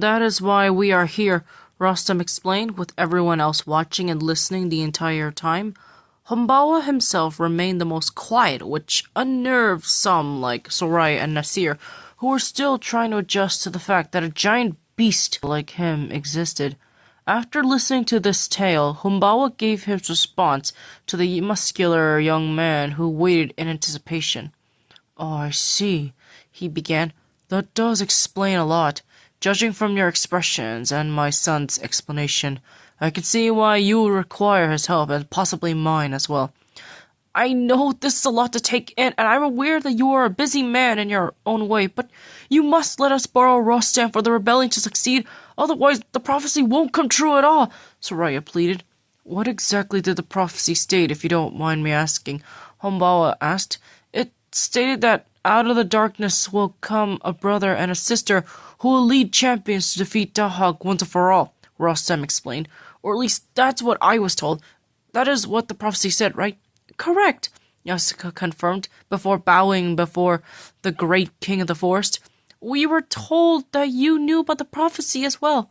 And that is why we are here, Rostam explained, with everyone else watching and listening the entire time. Humbawa himself remained the most quiet, which unnerved some like Soraya and Nasir, who were still trying to adjust to the fact that a giant beast like him existed. After listening to this tale, Humbawa gave his response to the muscular young man who waited in anticipation. "Oh, I see," he began. "That does explain a lot. Judging from your expressions and my son's explanation, I can see why you would require his help and possibly mine as well. I know this is a lot to take in, and I'm aware that you are a busy man in your own way, but you must let us borrow Rostam for the rebellion to succeed, otherwise the prophecy won't come true at all," Soraya pleaded. "What exactly did the prophecy state, if you don't mind me asking?" Humbawa asked. "It stated that out of the darkness will come a brother and a sister who will lead champions to defeat Dahak once and for all," Rostam explained. "Or at least that's what I was told. That is what the prophecy said, right?" "Correct," Yasuka confirmed, before bowing before the great king of the forest. "We were told that you knew about the prophecy as well."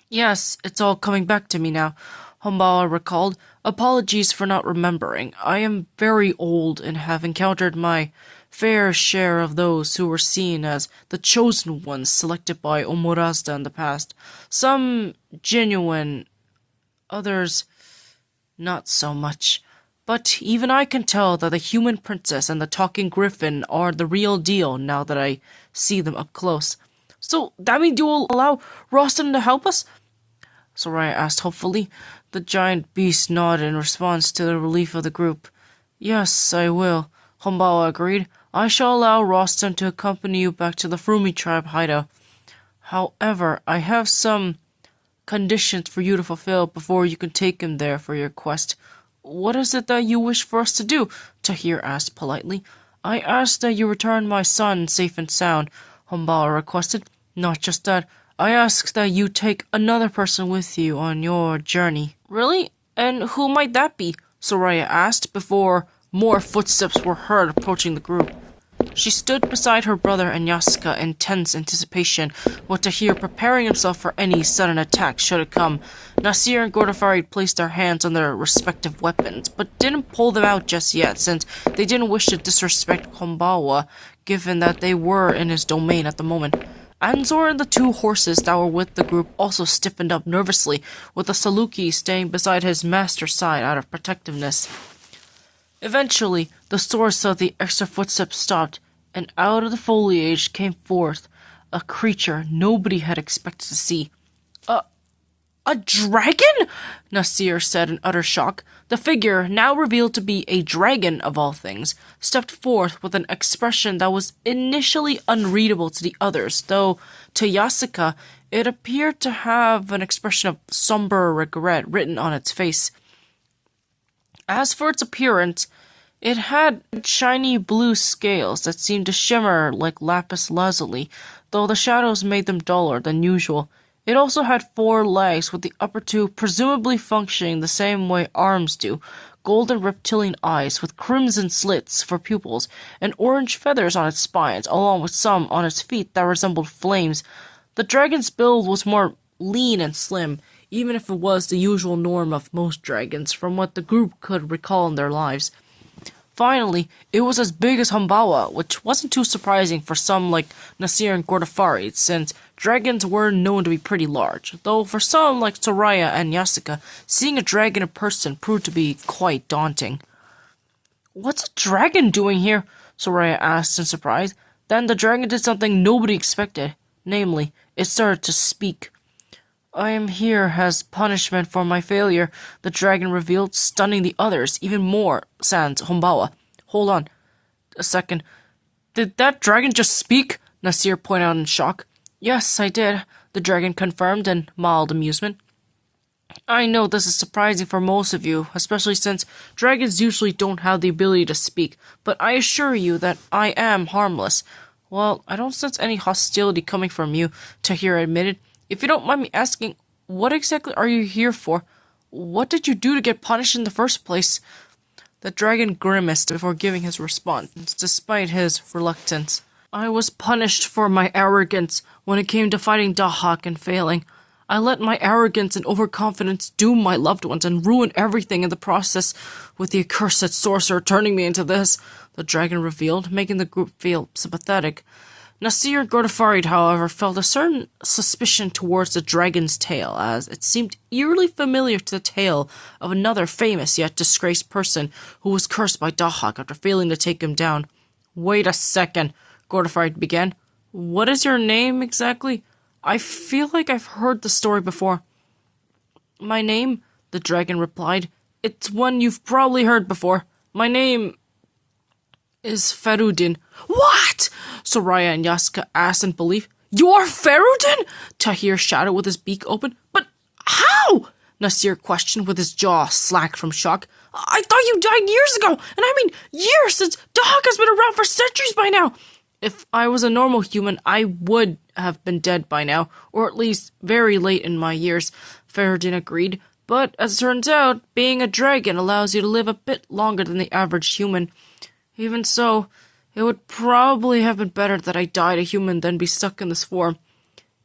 "Yes, it's all coming back to me now," Humbawa recalled. "Apologies for not remembering. I am very old and have encountered my fair share of those who were seen as the chosen ones selected by Omorazda in the past. Some genuine, others not so much. But even I can tell that the human princess and the talking Gryphon are the real deal now that I see them up close." "So that means you will allow Rostam to help us?" Soraya asked hopefully. The giant beast nodded in response to the relief of the group. "Yes, I will," Humbawa agreed. "I shall allow Rostam to accompany you back to the Frumi tribe hideout. However, I have some conditions for you to fulfill before you can take him there for your quest." "What is it that you wish for us to do?" Tahir asked politely. "I ask that you return my son safe and sound," Humbawa requested. "Not just that. I ask that you take another person with you on your journey." "Really? And who might that be?" Soraya asked, before more footsteps were heard approaching the group. She stood beside her brother and Yasuka in tense anticipation, with Tahir preparing himself for any sudden attack should it come. Nasir and Gordafari placed their hands on their respective weapons, but didn't pull them out just yet, since they didn't wish to disrespect Humbawa, given that they were in his domain at the moment. Anzor and the two horses that were with the group also stiffened up nervously, with the Saluki staying beside his master's side out of protectiveness. Eventually, the source of the extra footsteps stopped, and out of the foliage came forth a creature nobody had expected to see. A dragon?" Nasir said in utter shock. The figure, now revealed to be a dragon of all things, stepped forth with an expression that was initially unreadable to the others, though to Yasuka it appeared to have an expression of somber regret written on its face. As for its appearance, it had shiny blue scales that seemed to shimmer like lapis lazuli, though the shadows made them duller than usual. It also had 4 legs, with the upper 2 presumably functioning the same way arms do, golden reptilian eyes with crimson slits for pupils, and orange feathers on its spines, along with some on its feet that resembled flames. The dragon's build was more lean and slim, even if it was the usual norm of most dragons, from what the group could recall in their lives. Finally, it was as big as Humbawa, which wasn't too surprising for some like Nasir and Gordafari, since dragons were known to be pretty large, though for some like Soraya and Yasuka, seeing a dragon in person proved to be quite daunting. "What's a dragon doing here?" Soraya asked in surprise. Then the dragon did something nobody expected, namely, it started to speak. "I am here as punishment for my failure," the dragon revealed, stunning the others even more, sans Humbawa. "Hold on a second. Did that dragon just speak?" Nasir pointed out in shock. "Yes, I did," the dragon confirmed in mild amusement. "I know this is surprising for most of you, especially since dragons usually don't have the ability to speak, but I assure you that I am harmless." "Well, I don't sense any hostility coming from you," Tahir admitted. "If you don't mind me asking, what exactly are you here for? What did you do to get punished in the first place?" The dragon grimaced before giving his response, despite his reluctance. I was punished for my arrogance when it came to fighting Dahak and failing. I let my arrogance and overconfidence doom my loved ones and ruin everything in the process, with the accursed sorcerer turning me into this, the dragon revealed, making the group feel sympathetic. Nasir and Gordafarid, however, felt a certain suspicion towards the dragon's tail, as it seemed eerily familiar to the tale of another famous yet disgraced person who was cursed by Dahak after failing to take him down. "Wait a second," Gordafarid began. "What is your name exactly? I feel like I've heard the story before." "My name," the dragon replied, "it's one you've probably heard before. My name is Ferudin." "What?" Soraya and Yaska asked in belief. "You're Ferudin?" Tahir shouted with his beak open. "But how?" Nasir questioned with his jaw slack from shock. "I thought you died years ago, and I mean years, since Dahak has been around for centuries by now." "If I was a normal human, I would have been dead by now, or at least very late in my years," Ferudin agreed. "But as it turns out, being a dragon allows you to live a bit longer than the average human. Even so, it would probably have been better that I died a human than be stuck in this form.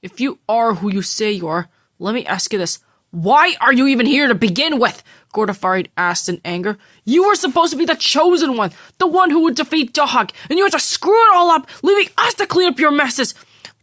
If you are who you say you are, let me ask you this. Why are you even here to begin with?" Gordafarid asked in anger. "You were supposed to be the chosen one, the one who would defeat Dahak, and you had to screw it all up, leaving us to clean up your messes.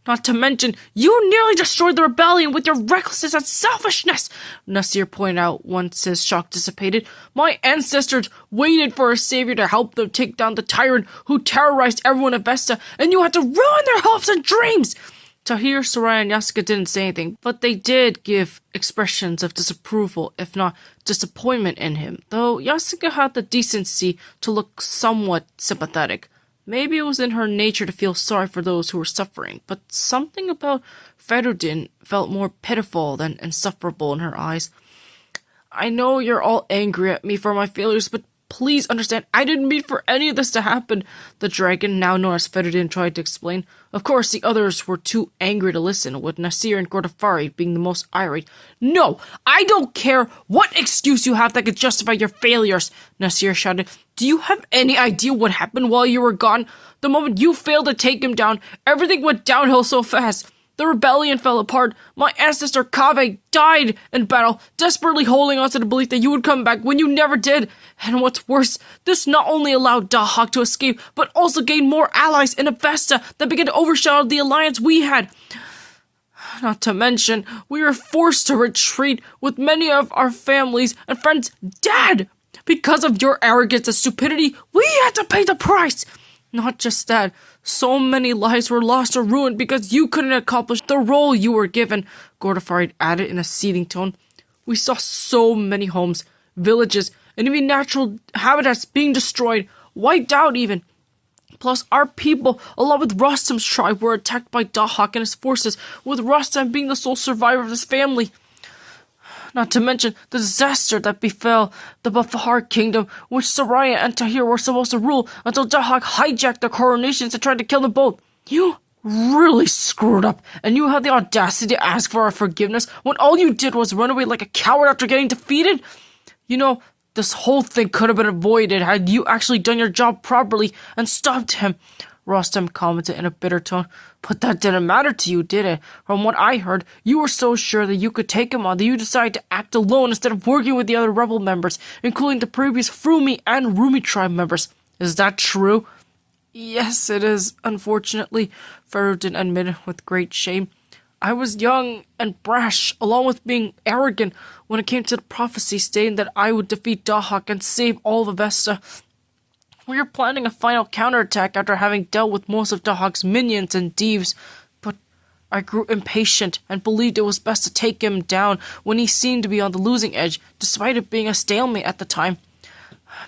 Not to mention, you nearly destroyed the rebellion with your recklessness and selfishness," Nasir pointed out once his shock dissipated. "My ancestors waited for a savior to help them take down the tyrant who terrorized everyone in Vesta, and you had to ruin their hopes and dreams." Tahir, Soraya, and Yaska didn't say anything, but they did give expressions of disapproval, if not disappointment in him, though Yaska had the decency to look somewhat sympathetic. Maybe it was in her nature to feel sorry for those who were suffering, but something about Ferudin felt more pitiful than insufferable in her eyes. "I know you're all angry at me for my failures, but please understand, I didn't mean for any of this to happen," the dragon, now known as Ferudin, tried to explain. Of course, the others were too angry to listen, with Nasir and Gordafarid being the most irate. "No, I don't care what excuse you have that could justify your failures," Nasir shouted. "Do you have any idea what happened while you were gone? The moment you failed to take him down, everything went downhill so fast. The rebellion fell apart. My ancestor Kaveh died in battle, desperately holding on to the belief that you would come back when you never did. And what's worse, this not only allowed Dahak to escape, but also gained more allies in Avesta that began to overshadow the alliance we had. Not to mention, we were forced to retreat with many of our families and friends dead. Because of your arrogance and stupidity, we had to pay the price. Not just that, so many lives were lost or ruined because you couldn't accomplish the role you were given," Gordafarid added in a seething tone. "We saw so many homes, villages, and even natural habitats being destroyed, wiped out even. Plus, our people, along with Rostam's tribe, were attacked by Dahak and his forces, with Rostam being the sole survivor of his family. Not to mention the disaster that befell the Bafahar kingdom, which Soraya and Tahir were supposed to rule until Dahak hijacked their coronations and tried to kill them both. You really screwed up, and you had the audacity to ask for our forgiveness when all you did was run away like a coward after getting defeated? You know, this whole thing could have been avoided had you actually done your job properly and stopped him," Rostam commented in a bitter tone. "But that didn't matter to you, did it? From what I heard, you were so sure that you could take him on that you decided to act alone instead of working with the other rebel members, including the previous Frumi and Rumi tribe members. Is that true?" "Yes, it is, unfortunately," Ferudin admitted with great shame. "I was young and brash, along with being arrogant when it came to the prophecy stating that I would defeat Dahak and save all of Avesta. We were planning a final counterattack after having dealt with most of Dahak's minions and Deves, but I grew impatient and believed it was best to take him down when he seemed to be on the losing edge, despite it being a stalemate at the time.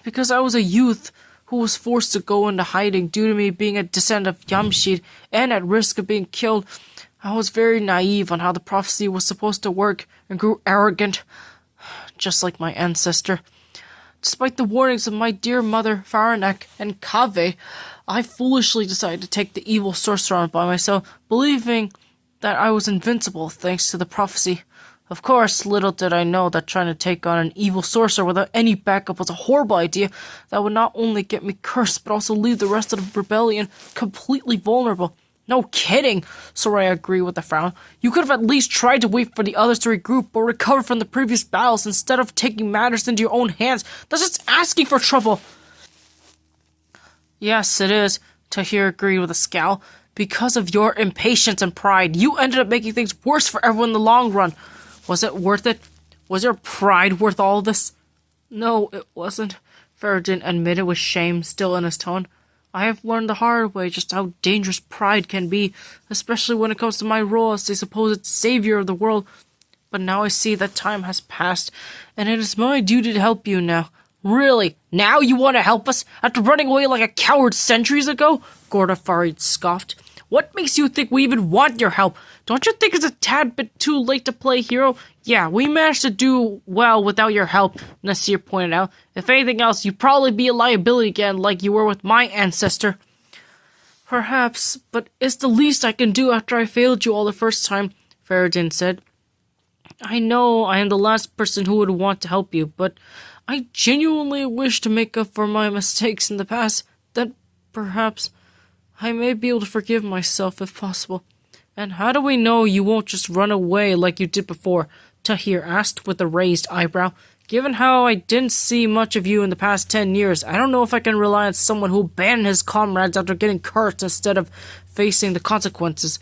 Because I was a youth who was forced to go into hiding due to me being a descendant of Yamshid and at risk of being killed, I was very naive on how the prophecy was supposed to work and grew arrogant, just like my ancestor. Despite the warnings of my dear mother, Faranek, and Kaveh, I foolishly decided to take the evil sorcerer on by myself, believing that I was invincible thanks to the prophecy. Of course, little did I know that trying to take on an evil sorcerer without any backup was a horrible idea that would not only get me cursed, but also leave the rest of the rebellion completely vulnerable. No kidding, Soraya agreed with a frown. You could have at least tried to wait for the others to regroup or recover from the previous battles instead of taking matters into your own hands. That's just asking for trouble. Yes, it is, Tahir agreed with a scowl. Because of your impatience and pride, you ended up making things worse for everyone in the long run. Was it worth it? Was your pride worth all this? No, it wasn't, Faradin admitted with shame still in his tone. I have learned the hard way just how dangerous pride can be, especially when it comes to my role as the supposed savior of the world. But now I see that time has passed, and it is my duty to help you now. Really? Now you want to help us? After running away like a coward centuries ago? Gorda Farid scoffed. What makes you think we even want your help? Don't you think it's a tad bit too late to play hero? Yeah, we managed to do well without your help, Nasir pointed out. If anything else, you'd probably be a liability again like you were with my ancestor. Perhaps, but it's the least I can do after I failed you all the first time, Faradin said. I know I am the last person who would want to help you, but I genuinely wish to make up for my mistakes in the past, that perhaps I may be able to forgive myself if possible. And how do we know you won't just run away like you did before? Tahir asked with a raised eyebrow. Given how I didn't see much of you in the past 10 years, I don't know if I can rely on someone who'll abandon his comrades after getting cursed instead of facing the consequences.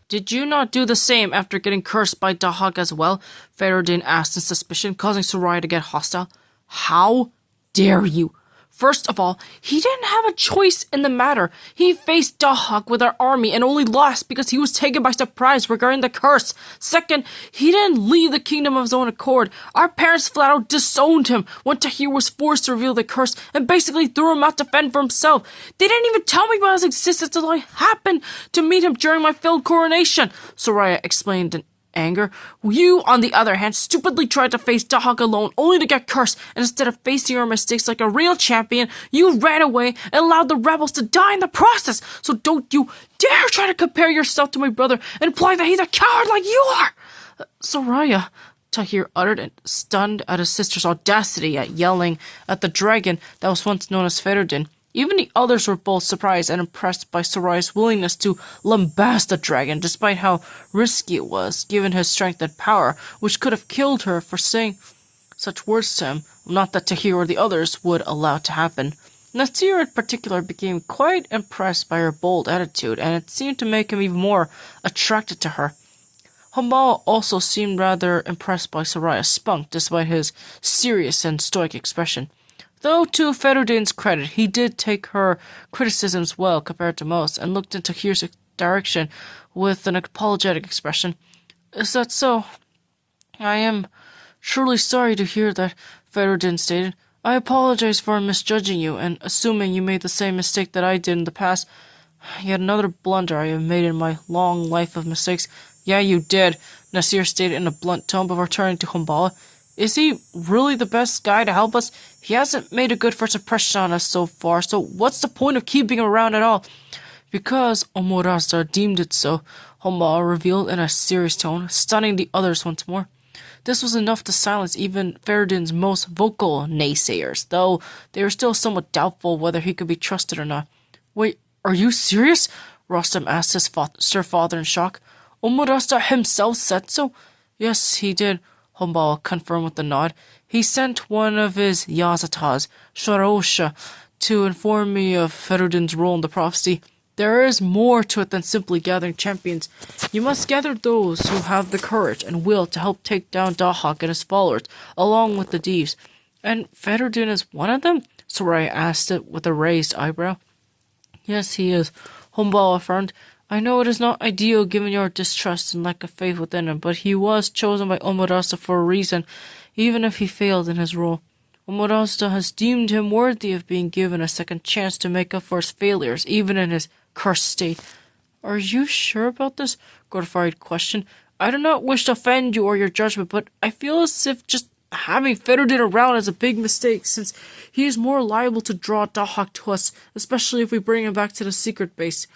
Did you not do the same after getting cursed by Dahak as well? Faradin asked in suspicion, causing Soraya to get hostile. How dare you? First of all, he didn't have a choice in the matter. He faced Dahak with our army and only lost because he was taken by surprise regarding the curse. Second, he didn't leave the kingdom of his own accord. Our parents flat out disowned him when Tahir was forced to reveal the curse and basically threw him out to fend for himself. They didn't even tell me about his existence until I happened to meet him during my failed coronation, Soraya explained in anger. You, on the other hand, stupidly tried to face Dahak alone only to get cursed, and instead of facing your mistakes like a real champion, you ran away and allowed the rebels to die in the process. So don't you dare try to compare yourself to my brother and imply that he's a coward like you are. Soraya, Tahir uttered, stunned at his sister's audacity at yelling at the dragon that was once known as Faradin. Even the others were both surprised and impressed by Soraya's willingness to lambast the dragon, despite how risky it was, given his strength and power, which could have killed her for saying such words to him, not that Tahir or the others would allow to happen. Nasir in particular became quite impressed by her bold attitude, and it seemed to make him even more attracted to her. Humbawa also seemed rather impressed by Soraya's spunk, despite his serious and stoic expression. Though, to Faradin's credit, he did take her criticisms well compared to most, and looked in Tahir's direction with an apologetic expression. Is that so? I am truly sorry to hear that, Faradin stated. I apologize for misjudging you, and assuming you made the same mistake that I did in the past. Yet another blunder I have made in my long life of mistakes. Yeah, you did, Nasir stated in a blunt tone before turning to Humbawa. Is he really the best guy to help us? He hasn't made a good first impression on us so far, so what's the point of keeping him around at all? Because Omorazar deemed it so, Humbawa revealed in a serious tone, stunning the others once more. This was enough to silence even Faradin's most vocal naysayers, though they were still somewhat doubtful whether he could be trusted or not. Wait, are you serious? Rostam asked his stepfather in shock. Omorazar himself said so? Yes, he did, Humbawa confirmed with a nod. He sent one of his Yazatas, Sharosha, to inform me of Faradin's role in the prophecy. There is more to it than simply gathering champions. You must gather those who have the courage and will to help take down Dahak and his followers, along with the Deeves. And Faradin is one of them? Soraya asked it with a raised eyebrow. Yes, he is, Humbawa affirmed. I know it is not ideal given your distrust and lack of faith within him, but he was chosen by Omorazda for a reason, even if he failed in his role. Omorazda has deemed him worthy of being given a second chance to make up for his failures, even in his cursed state. Are you sure about this? Gryphon questioned. I do not wish to offend you or your judgment, but I feel as if just having Faradin around is a big mistake, since he is more liable to draw Dahak to us, especially if we bring him back to the secret base.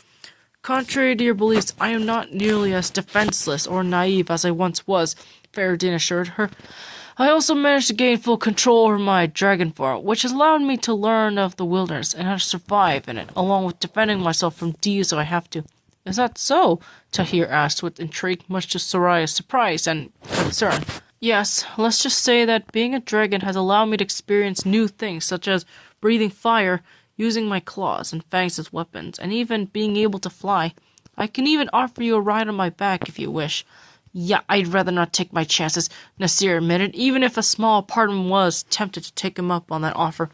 Contrary to your beliefs, I am not nearly as defenseless or naive as I once was, Faradine assured her. I also managed to gain full control over my dragon form, which has allowed me to learn of the wilderness and how to survive in it, along with defending myself from thieves if I have to. Is that so? Tahir asked with intrigue, much to Soraya's surprise and concern. Yes, let's just say that being a dragon has allowed me to experience new things, such as breathing fire, using my claws and fangs as weapons, and even being able to fly. I can even offer you a ride on my back if you wish. Yeah, I'd rather not take my chances, Nasir admitted, even if a small part of him was tempted to take him up on that offer.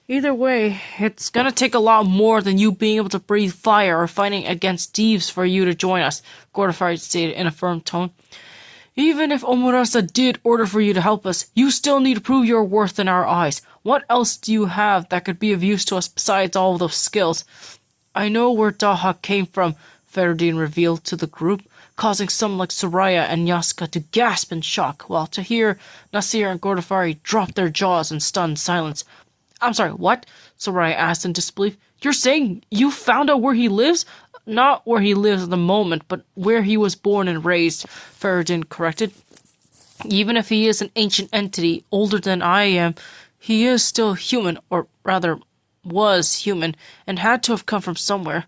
Either way, it's gonna take a lot more than you being able to breathe fire or fighting against thieves for you to join us, Gryphon stated in a firm tone. Even if Omurasa did order for you to help us, you still need to prove your worth in our eyes. What else do you have that could be of use to us besides all of those skills? I know where Dahak came from, Faradine revealed to the group, causing some like Soraya and Yasuka to gasp in shock, while Tahir, Nasir, and Gordafari dropped their jaws in stunned silence. I'm sorry, what? Soraya asked in disbelief. You're saying you found out where he lives? Not where he lives at the moment, but where he was born and raised, Faradine corrected. Even if he is an ancient entity older than I am, he is still human, or rather, was human, and had to have come from somewhere.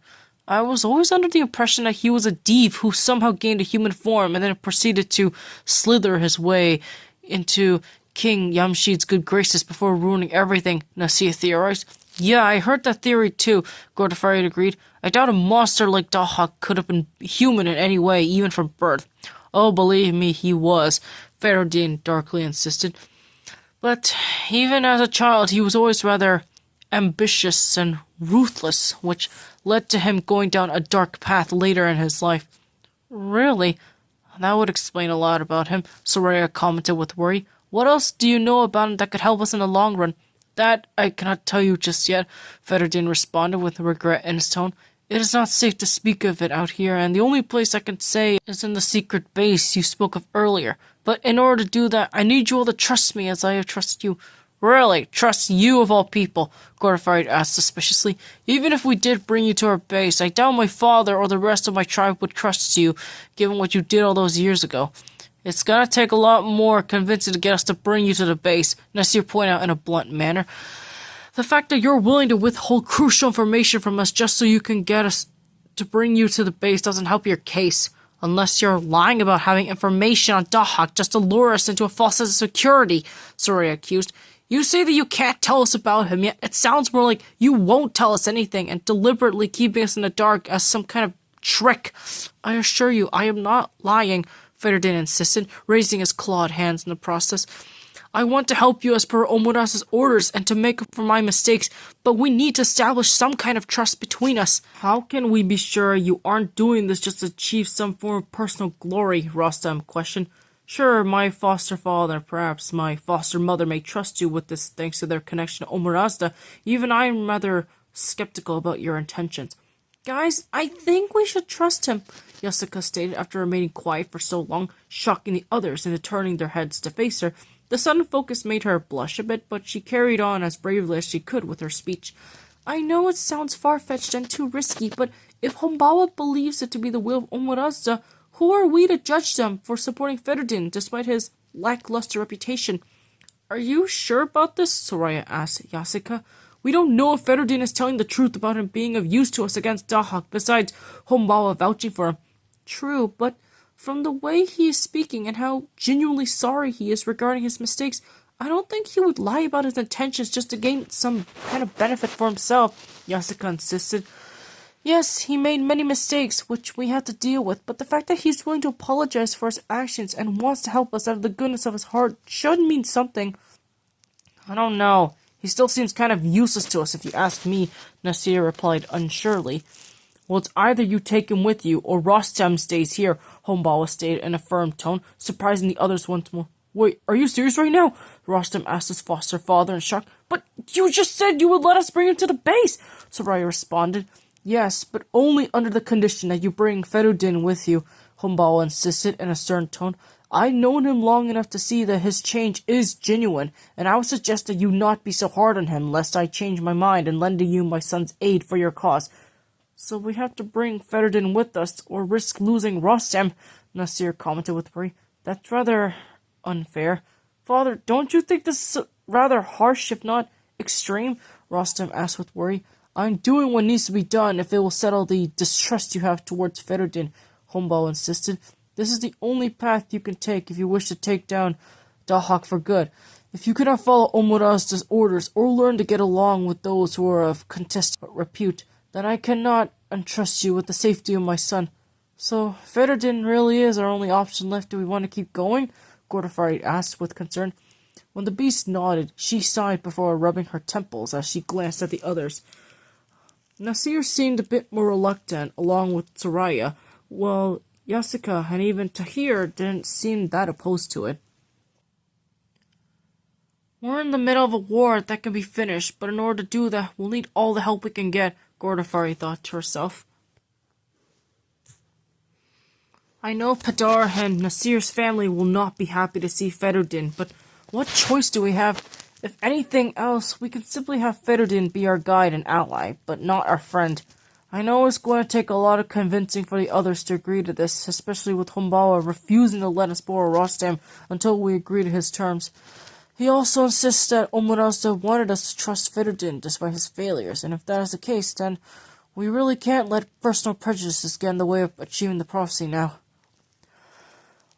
I was always under the impression that he was a div who somehow gained a human form and then proceeded to slither his way into King Yamshid's good graces before ruining everything, Nasir theorized. Yeah, I heard that theory too, Gordafari agreed. I doubt a monster like Dahak could have been human in any way, even from birth. Oh, believe me, he was, Faradine darkly insisted. But even as a child, he was always rather ambitious and ruthless, which led to him going down a dark path later in his life. Really? That would explain a lot about him, Soraya commented with worry. What else do you know about him that could help us in the long run? That I cannot tell you just yet, Faradine responded with regret in his tone. It is not safe to speak of it out here, and the only place I can say is in the secret base you spoke of earlier. But in order to do that, I need you all to trust me as I have trusted you. Really? Trust you of all people? Gordafari asked suspiciously. Even if we did bring you to our base, I doubt my father or the rest of my tribe would trust you, given what you did all those years ago. It's gonna take a lot more convincing to get us to bring you to the base, Nasir pointed out in a blunt manner. The fact that you're willing to withhold crucial information from us just so you can get us to bring you to the base doesn't help your case. Unless you're lying about having information on Dahak just to lure us into a false sense of security, Soraya accused. You say that you can't tell us about him, yet it sounds more like you won't tell us anything and deliberately keeping us in the dark as some kind of trick. I assure you, I am not lying, Faradine insisted, raising his clawed hands in the process. I want to help you as per Omurasa's orders and to make up for my mistakes, but we need to establish some kind of trust between us. How can we be sure you aren't doing this just to achieve some form of personal glory? Rostam questioned. Sure, my foster father, perhaps my foster mother may trust you with this thanks to their connection to Omurasa. Even I am rather skeptical about your intentions. Guys, I think we should trust him, Yasuka stated after remaining quiet for so long, shocking the others into turning their heads to face her. The sudden focus made her blush a bit, but she carried on as bravely as she could with her speech. I know it sounds far-fetched and too risky, but if Humbawa believes it to be the will of Omurasa, who are we to judge them for supporting Faradine despite his lackluster reputation? Are you sure about this? Soraya asked Yasuka. We don't know if Faradine is telling the truth about him being of use to us against Dahak, besides Humbawa vouching for him. True, but from the way he is speaking and how genuinely sorry he is regarding his mistakes, I don't think he would lie about his intentions just to gain some kind of benefit for himself, Yasuka insisted. Yes, he made many mistakes, which we have to deal with, but the fact that he's willing to apologize for his actions and wants to help us out of the goodness of his heart should mean something. I don't know. He still seems kind of useless to us if you ask me, Nasir replied unsurely. Well, it's either you take him with you, or Rostam stays here, Humbawa stated in a firm tone, surprising the others once more. Wait, are you serious right now? Rostam asked his foster father in shock. But you just said you would let us bring him to the base, Soraya responded. Yes, but only under the condition that you bring Faradine with you, Humbawa insisted in a stern tone. I've known him long enough to see that his change is genuine, and I would suggest that you not be so hard on him, lest I change my mind in lending you my son's aid for your cause. So we have to bring Faradine with us, or risk losing Rostam, Nasir commented with worry. That's rather unfair. Father, don't you think this is rather harsh, if not extreme? Rostam asked with worry. I'm doing what needs to be done if it will settle the distrust you have towards Ferdinand, Humbawa insisted. This is the only path you can take if you wish to take down Dahak for good. If you cannot follow Omura's orders or learn to get along with those who are of contested repute, then I cannot entrust you with the safety of my son. So, Ferdinand really is our only option left. Do we want to keep going? Gordofari asked with concern. When the beast nodded, she sighed before rubbing her temples as she glanced at the others. Nasir seemed a bit more reluctant, along with Soraya, while Yasuka and even Tahir didn't seem that opposed to it. We're in the middle of a war that can be finished, but in order to do that, we'll need all the help we can get, Gordofari thought to herself. I know Padar and Nasir's family will not be happy to see Ferdinand, but what choice do we have? If anything else, we can simply have Ferdinand be our guide and ally, but not our friend. I know it's going to take a lot of convincing for the others to agree to this, especially with Humbawa refusing to let us borrow Rostam until we agree to his terms. He also insists that Omuraza wanted us to trust Ferdinand despite his failures, and if that is the case, then we really can't let personal prejudices get in the way of achieving the prophecy now.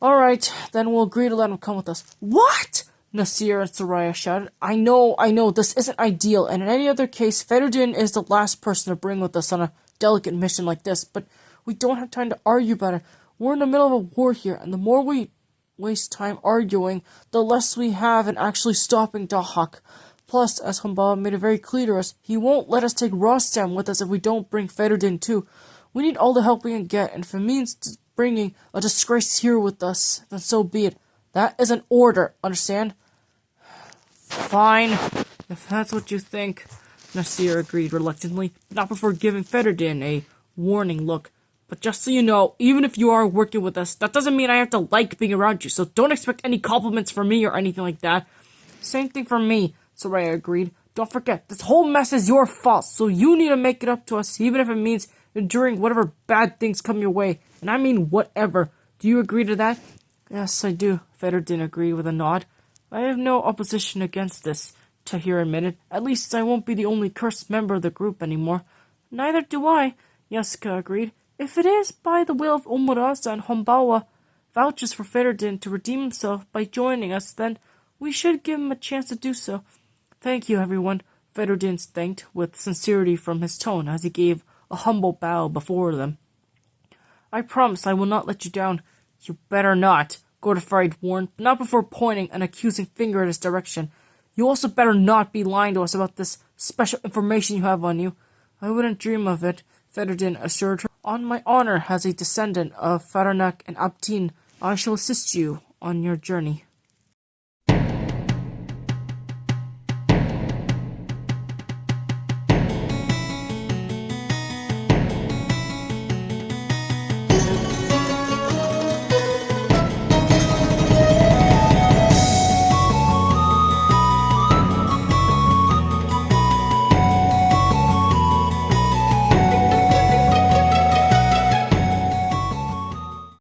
Alright, then we'll agree to let him come with us. What? Nasir and Soraya shouted. I know, this isn't ideal, and in any other case, Ferdinand is the last person to bring with us on a delicate mission like this, but we don't have time to argue about it. We're in the middle of a war here, and the more we waste time arguing, the less we have in actually stopping Dahak. Plus, as Humbawa made it very clear to us, he won't let us take Rostam with us if we don't bring Ferdinand too. We need all the help we can get, and if it means bringing a disgrace here with us, then so be it. That is an order, understand? Fine, if that's what you think, Nasir agreed reluctantly, but not before giving Ferdinand a warning look. But just so you know, even if you are working with us, that doesn't mean I have to like being around you, so don't expect any compliments from me or anything like that. Same thing for me, Soraya agreed. Don't forget, this whole mess is your fault, so you need to make it up to us, even if it means enduring whatever bad things come your way. And I mean whatever. Do you agree to that? Yes, I do, Ferdinand agreed with a nod. I have no opposition against this, Tahir admitted. At least I won't be the only cursed member of the group anymore. Neither do I, Yasuka agreed. If it is by the will of Omuraza and Humbawa vouches for Ferdinand to redeem himself by joining us, then we should give him a chance to do so. Thank you, everyone, Ferdinand thanked with sincerity from his tone as he gave a humble bow before them. I promise I will not let you down. You better not, Godefroy warned, but not before pointing an accusing finger in his direction. You also better not be lying to us about this special information you have on you. I wouldn't dream of it, Ferdinand assured her. On my honor as a descendant of Faranak and Abtin, I shall assist you on your journey.